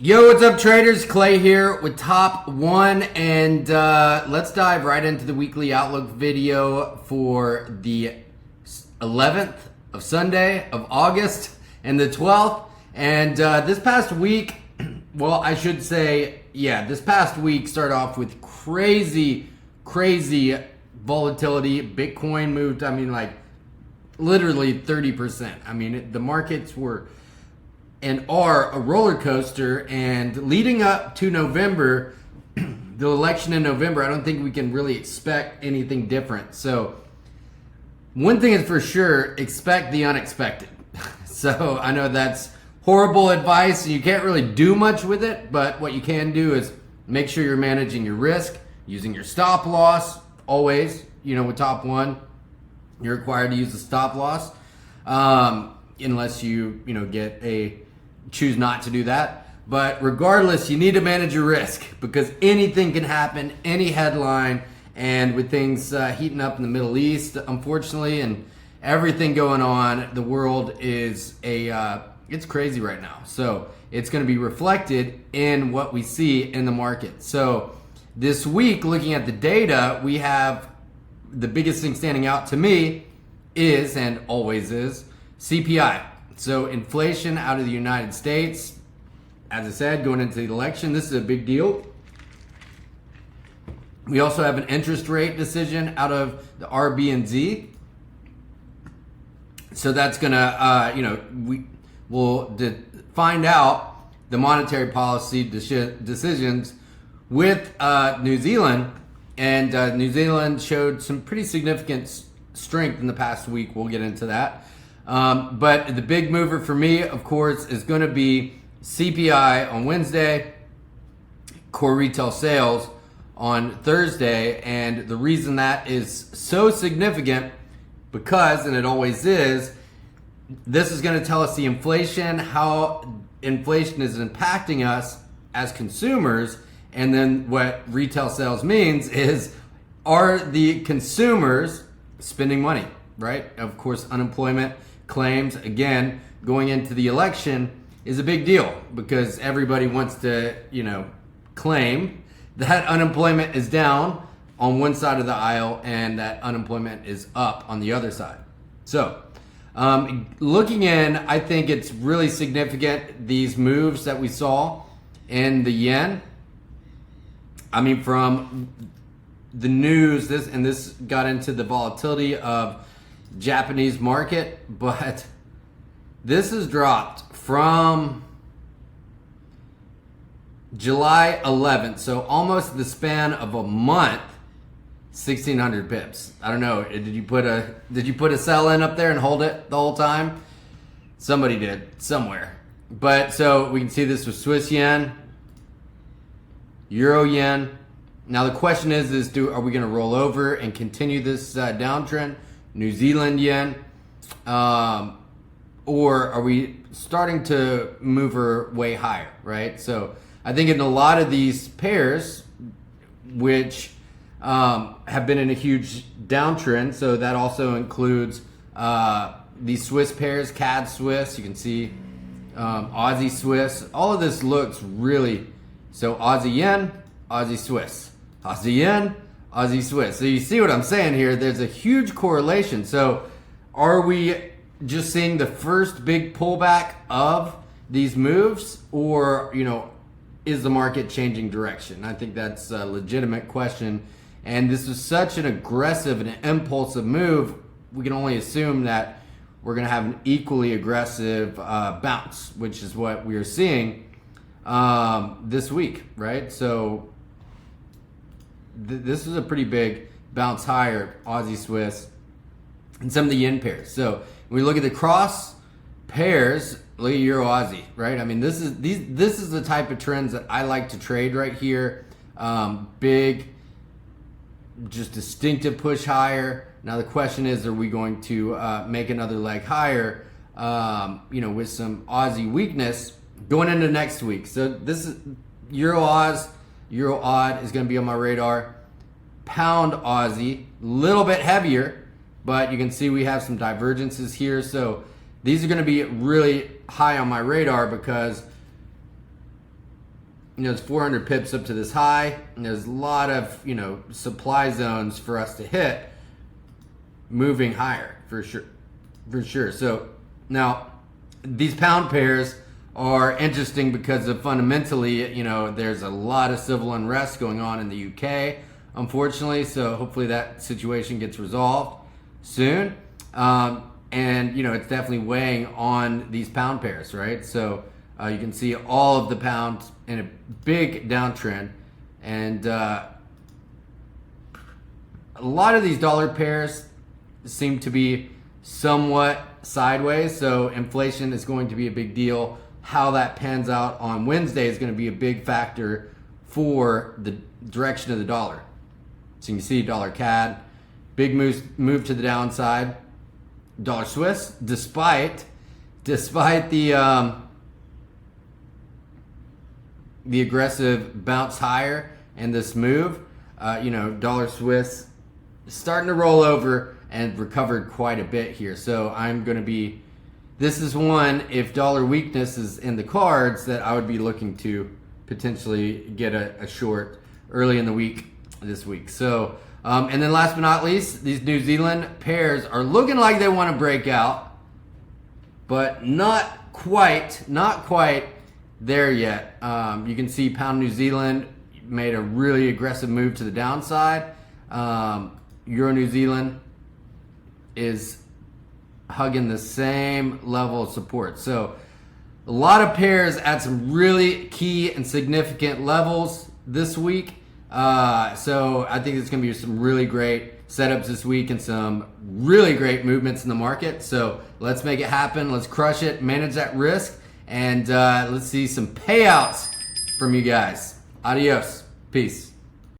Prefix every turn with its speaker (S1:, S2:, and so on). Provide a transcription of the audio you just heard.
S1: Yo, what's up, traders? Clay here with Top One, and let's dive right into the weekly outlook video for the 11th of Sunday of August and the 12th. And this past week, well, I should say, this past week started off with crazy volatility. Bitcoin moved, literally 30%. The markets were and are a roller coaster, and leading up to November, the election in November, I don't think we can really expect anything different. So one thing is for sure, expect the unexpected. So I know that's horrible advice and you can't really do much with it, but what you can do is make sure you're managing your risk, using your stop loss always. With Top One, you're required to use the stop loss, unless you choose not to do that. But regardless, you need to manage your risk because anything can happen, any headline, and with things heating up in the Middle East, unfortunately, and everything going on, the world is it's crazy right now. So it's going to be reflected in what we see in the market. So this week, looking at the data, we have the biggest thing standing out to me is, and always is, CPI. So inflation out of the United States, as I said, going into the election, this is a big deal. We also have an interest rate decision out of the RB&Z. So that's gonna, we will find out the monetary policy decisions with New Zealand, and New Zealand showed some pretty significant strength in the past week. We'll get into that. But the big mover for me, of course, is going to be CPI on Wednesday, core retail sales on Thursday. And the reason that is so significant, because, and it always is, this is going to tell us the inflation, how inflation is impacting us as consumers. And then what retail sales means is, are the consumers spending money, right? Of course, unemployment claims, again, going into the election is a big deal because everybody wants to, claim that unemployment is down on one side of the aisle and that unemployment is up on the other side. So, looking in, I think it's really significant, these moves that we saw in the yen. From the news, this got into the volatility of Japanese market, but this has dropped from July 11th, so almost the span of a month, 1,600 pips. I don't know. Did you put a sell in up there and hold it the whole time? Somebody did somewhere. But so we can see this with Swiss yen, Euro yen. Now the question is are we going to roll over and continue this downtrend? New Zealand yen, or are we starting to move her way higher, right? So I think in a lot of these pairs, which have been in a huge downtrend, so that also includes these Swiss pairs, CAD Swiss, you can see Aussie Swiss, all of this looks really, so Aussie yen, Aussie Swiss, Aussie yen, Aussie Swiss. So you see what I'm saying here? There's a huge correlation. So are we just seeing the first big pullback of these moves, or is the market changing direction? I think that's a legitimate question. And this is such an aggressive and an impulsive move. We can only assume that we're going to have an equally aggressive bounce, which is what we are seeing this week, right? So this is a pretty big bounce higher, Aussie Swiss, and some of the yen pairs. So when we look at the cross pairs, look at Euro Aussie, right? This is the type of trends that I like to trade right here. Big, just distinctive push higher. Now the question is, are we going to make another leg higher? With some Aussie weakness going into next week. So this is Euro Odd is going to be on my radar. Pound Aussie, a little bit heavier, but you can see we have some divergences here. So these are going to be really high on my radar because it's 400 pips up to this high, and there's a lot of, supply zones for us to hit moving higher for sure. So now these pound pairs are interesting because of fundamentally, there's a lot of civil unrest going on in the UK, unfortunately. So hopefully that situation gets resolved soon. And it's definitely weighing on these pound pairs, right? So you can see all of the pounds in a big downtrend, and a lot of these dollar pairs seem to be somewhat sideways. So inflation is going to be a big deal. How that pans out on Wednesday is going to be a big factor for the direction of the dollar. So you can see dollar CAD, big move to the downside. Dollar Swiss, despite the aggressive bounce higher and this move, dollar Swiss starting to roll over and recovered quite a bit here. So this is one, if dollar weakness is in the cards, that I would be looking to potentially get a short early in the week this week. So, and then last but not least, these New Zealand pairs are looking like they want to break out, but not quite there yet. You can see pound New Zealand made a really aggressive move to the downside. Euro New Zealand is hugging the same level of support. So a lot of pairs at some really key and significant levels this week. So I think it's going to be some really great setups this week and some really great movements in the market. So let's make it happen. Let's crush it, manage that risk, and let's see some payouts from you guys. Adios. Peace.